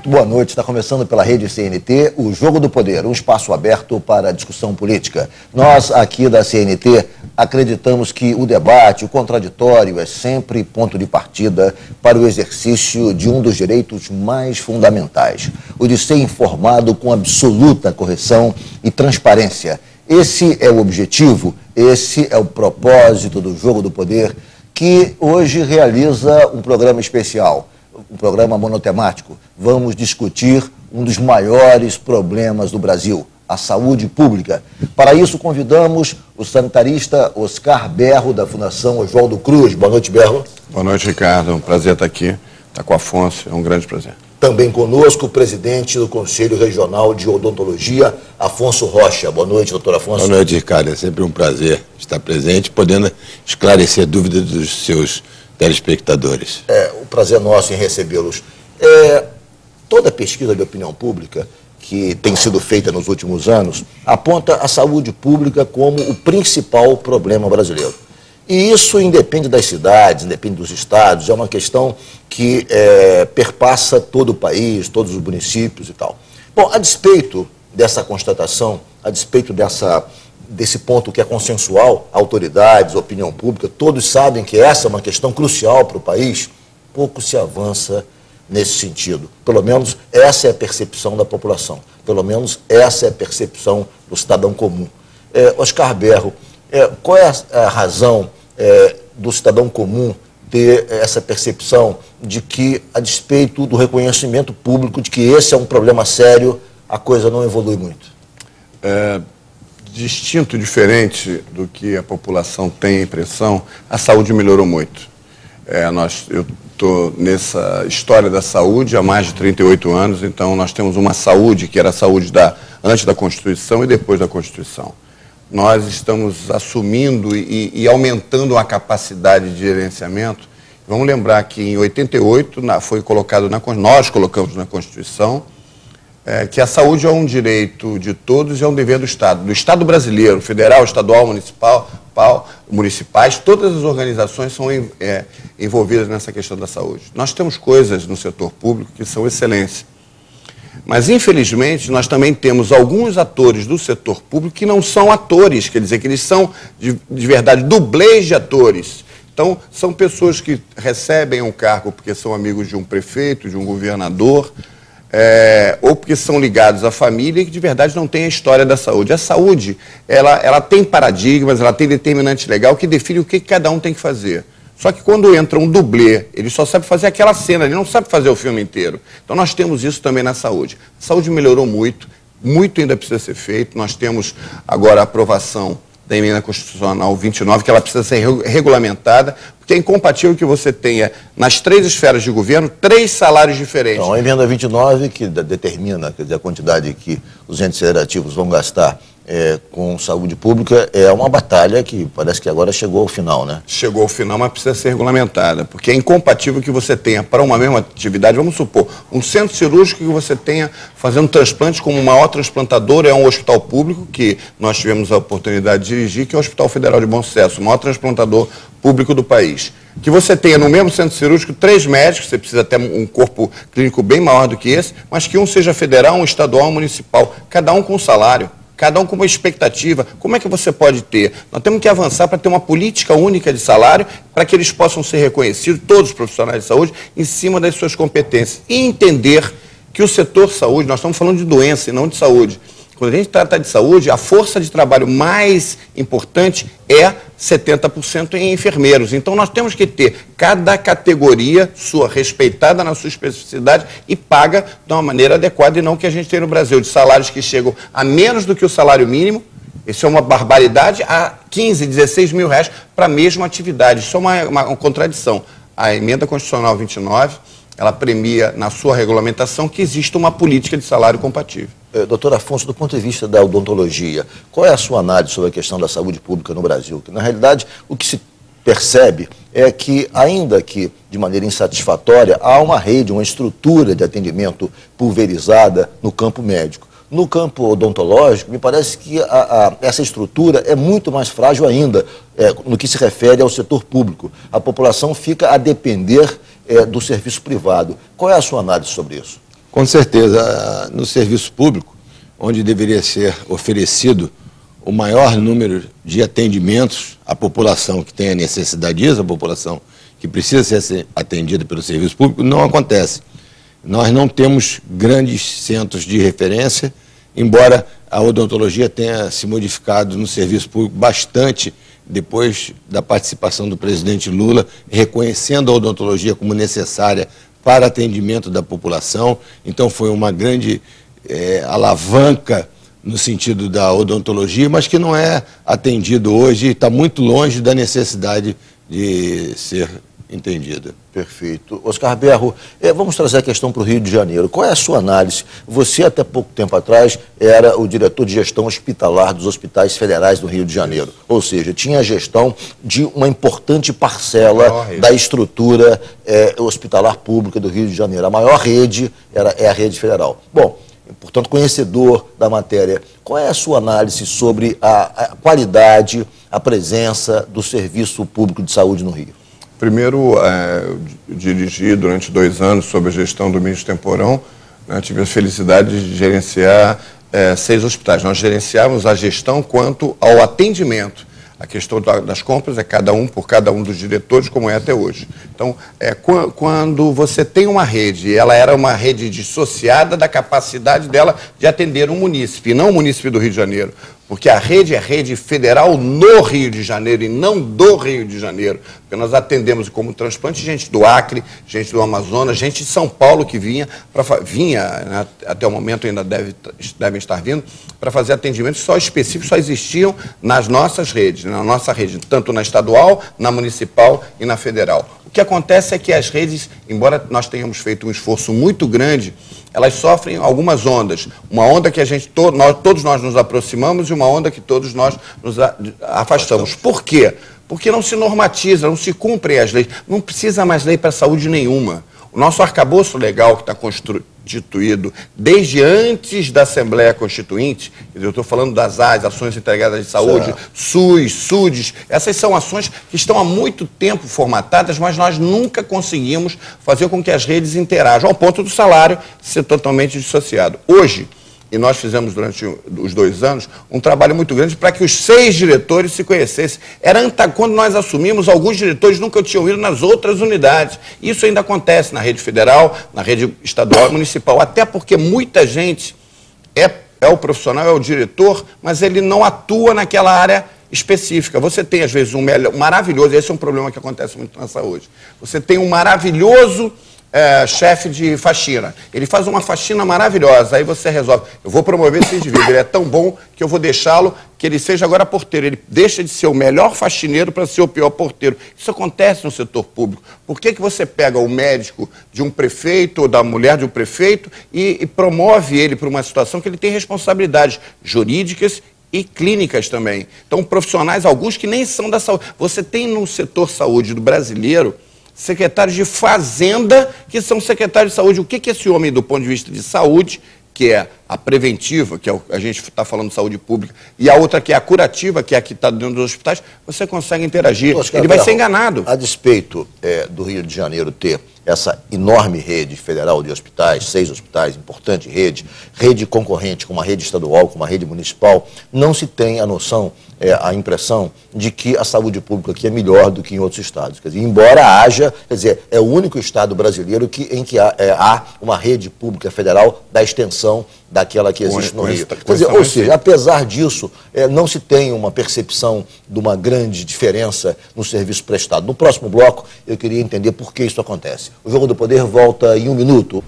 Muito boa noite. Está começando pela rede CNT, o Jogo do Poder, um espaço aberto para a discussão política. Nós, aqui da CNT, acreditamos que o debate, o contraditório, é sempre ponto de partida para o exercício de um dos direitos mais fundamentais, o de ser informado com absoluta correção e transparência. Esse é o objetivo, esse é o propósito do Jogo do Poder, que hoje realiza um programa especial, um programa monotemático. Vamos discutir um dos maiores problemas do Brasil, a saúde pública. Para isso, convidamos o sanitarista Oscar Berro, da Fundação Oswaldo Cruz. Boa noite, Berro. Boa noite, Ricardo. É um prazer estar aqui. Estar com o Afonso, é um grande prazer. Também conosco o presidente do Conselho Regional de Odontologia, Afonso Rocha. Boa noite, doutor Afonso. Boa noite, Ricardo. É sempre um prazer estar presente, podendo esclarecer dúvidas dos seus telespectadores. O prazer é nosso em recebê-los. Toda pesquisa de opinião pública que tem sido feita nos últimos anos aponta a saúde pública como o principal problema brasileiro. E isso independe das cidades, independe dos estados, é uma questão que perpassa todo o país, todos os municípios e tal. Bom, a despeito dessa constatação, a despeito desse ponto que é consensual, autoridades, opinião pública, todos sabem que essa é uma questão crucial para o país, pouco se avança nesse sentido. Pelo menos essa é a percepção da população, pelo menos essa é a percepção do cidadão comum. Oscar Berro, qual é a razão do cidadão comum ter essa percepção de que, a despeito do reconhecimento público de que esse é um problema sério, a coisa não evolui muito? Distinto, diferente do que a população tem a impressão, a saúde melhorou muito. Eu estou nessa história da saúde há mais de 38 anos, então nós temos uma saúde que era a saúde antes da Constituição e depois da Constituição. Nós estamos assumindo e aumentando a capacidade de gerenciamento. Vamos lembrar que em 88 foi colocado nós colocamos na Constituição que a saúde é um direito de todos e é um dever do Estado brasileiro, federal, estadual, municipais, todas as organizações são envolvidas nessa questão da saúde. Nós temos coisas no setor público que são excelência. Mas, infelizmente, nós também temos alguns atores do setor público que não são atores, quer dizer, que eles são, de verdade, dublês de atores. Então, são pessoas que recebem um cargo porque são amigos de um prefeito, de um governador, ou porque são ligados à família e que, de verdade, não têm a história da saúde. A saúde, ela tem paradigmas, ela tem determinante legal que define o que cada um tem que fazer. Só que quando entra um dublê, ele só sabe fazer aquela cena, ele não sabe fazer o filme inteiro. Então nós temos isso também na saúde. A saúde melhorou muito, muito ainda precisa ser feito. Nós temos agora a aprovação da emenda constitucional 29, que ela precisa ser regulamentada, porque é incompatível que você tenha, nas 3 esferas de governo, 3 salários diferentes. Então, a emenda 29, que determina, quer dizer, a quantidade que os entes federativos vão gastar com saúde pública, é uma batalha que parece que agora chegou ao final, né? Chegou ao final, mas precisa ser regulamentada, porque é incompatível que você tenha, para uma mesma atividade, vamos supor, um centro cirúrgico que você tenha fazendo transplantes, como o maior transplantador é um hospital público, que nós tivemos a oportunidade de dirigir, que é o Hospital Federal de Bom Sucesso, o maior transplantador público do país. Que você tenha no mesmo centro cirúrgico 3 médicos, você precisa ter um corpo clínico bem maior do que esse, mas que um seja federal, um estadual, um municipal, cada um com salário. Cada um com uma expectativa. Como é que você pode ter? Nós temos que avançar para ter uma política única de salário para que eles possam ser reconhecidos, todos os profissionais de saúde, em cima das suas competências. E entender que o setor saúde, nós estamos falando de doença e não de saúde. Quando a gente trata de saúde, a força de trabalho mais importante é 70% em enfermeiros. Então, nós temos que ter cada categoria sua respeitada na sua especificidade e paga de uma maneira adequada, e não que a gente tem no Brasil, de salários que chegam a menos do que o salário mínimo. Isso é uma barbaridade, a 15, 16 mil reais para a mesma atividade. Isso é uma contradição. A emenda constitucional 29, ela premia na sua regulamentação que exista uma política de salário compatível. Doutor Afonso, do ponto de vista da odontologia, qual é a sua análise sobre a questão da saúde pública no Brasil? Que, na realidade, o que se percebe é que, ainda que de maneira insatisfatória, há uma rede, uma estrutura de atendimento pulverizada no campo médico. No campo odontológico, me parece que essa estrutura é muito mais frágil ainda, no que se refere ao setor público. A população fica a depender do serviço privado. Qual é a sua análise sobre isso? Com certeza. No serviço público, onde deveria ser oferecido o maior número de atendimentos à população que tem a necessidade disso, a população que precisa ser atendida pelo serviço público, não acontece. Nós não temos grandes centros de referência, embora a odontologia tenha se modificado no serviço público bastante depois da participação do presidente Lula, reconhecendo a odontologia como necessária para atendimento da população. Então foi uma grande alavanca no sentido da odontologia, mas que não é atendido hoje e está muito longe da necessidade de ser entendida. Perfeito. Oscar Berro, vamos trazer a questão para o Rio de Janeiro. Qual é a sua análise? Você, até pouco tempo atrás, era o diretor de gestão hospitalar dos hospitais federais do Rio de Janeiro. Ou seja, tinha a gestão de uma importante parcela da estrutura hospitalar pública do Rio de Janeiro. A maior rede é a rede federal. Bom, portanto, conhecedor da matéria, qual é a sua análise sobre a qualidade, a presença do serviço público de saúde no Rio? Primeiro, dirigi durante 2 anos sob a gestão do ministro Temporão, né, tive a felicidade de gerenciar 6 hospitais. Nós gerenciávamos a gestão quanto ao atendimento. A questão das compras é por cada um dos diretores, como é até hoje. Então, quando você tem uma rede, ela era uma rede dissociada da capacidade dela de atender um munícipe, e não o munícipe do Rio de Janeiro. Porque a rede é rede federal no Rio de Janeiro e não do Rio de Janeiro. Porque nós atendemos como transplante gente do Acre, gente do Amazonas, gente de São Paulo que vinha, né, até o momento ainda devem estar vindo, para fazer atendimentos só específicos, só existiam nas nossas redes, na nossa rede, tanto na estadual, na municipal e na federal. O que acontece é que as redes, embora nós tenhamos feito um esforço muito grande, elas sofrem algumas ondas. Uma onda que todos nós nos aproximamos e uma onda que todos nós nos afastamos. Por quê? Porque não se normatiza, não se cumprem as leis. Não precisa mais lei para saúde nenhuma. O nosso arcabouço legal que está constituído desde antes da Assembleia Constituinte, eu estou falando das Ações Integradas de Saúde, SUS, SUDES, essas são ações que estão há muito tempo formatadas, mas nós nunca conseguimos fazer com que as redes interajam, ao ponto do salário ser totalmente dissociado. Hoje, e nós fizemos durante os 2 anos um trabalho muito grande para que os 6 diretores se conhecessem. Quando nós assumimos, alguns diretores nunca tinham ido nas outras unidades. Isso ainda acontece na rede federal, na rede estadual e municipal, até porque muita gente é o profissional, é o diretor, mas ele não atua naquela área específica. Você tem, às vezes, um maravilhoso, esse é um problema que acontece muito na saúde, você tem um maravilhoso chefe de faxina. Ele faz uma faxina maravilhosa, aí você resolve, eu vou promover esse indivíduo, ele é tão bom que eu vou deixá-lo que ele seja agora porteiro. Ele deixa de ser o melhor faxineiro para ser o pior porteiro. Isso acontece no setor público. Por que você pega o médico de um prefeito ou da mulher de um prefeito e promove ele para uma situação que ele tem responsabilidades jurídicas e clínicas também? Então, profissionais, alguns que nem são da saúde. Você tem no setor saúde do brasileiro secretários de fazenda que são secretários de saúde. O que esse homem, do ponto de vista de saúde, que é a preventiva, que a gente está falando de saúde pública, e a outra que é a curativa, que é a que está dentro dos hospitais, você consegue interagir. Ele vai ser enganado. A despeito do Rio de Janeiro ter essa enorme rede federal de hospitais, 6 hospitais, importante rede concorrente com uma rede estadual, com uma rede municipal, não se tem a noção, a impressão de que a saúde pública aqui é melhor do que em outros estados. Quer dizer, embora haja, é o único estado brasileiro em que há uma rede pública federal da extensão daquela que existe no Rio. Quer dizer, ou seja, apesar disso, não se tem uma percepção de uma grande diferença no serviço prestado. No próximo bloco, eu queria entender por que isso acontece. O Jogo do Poder volta em 1 minuto.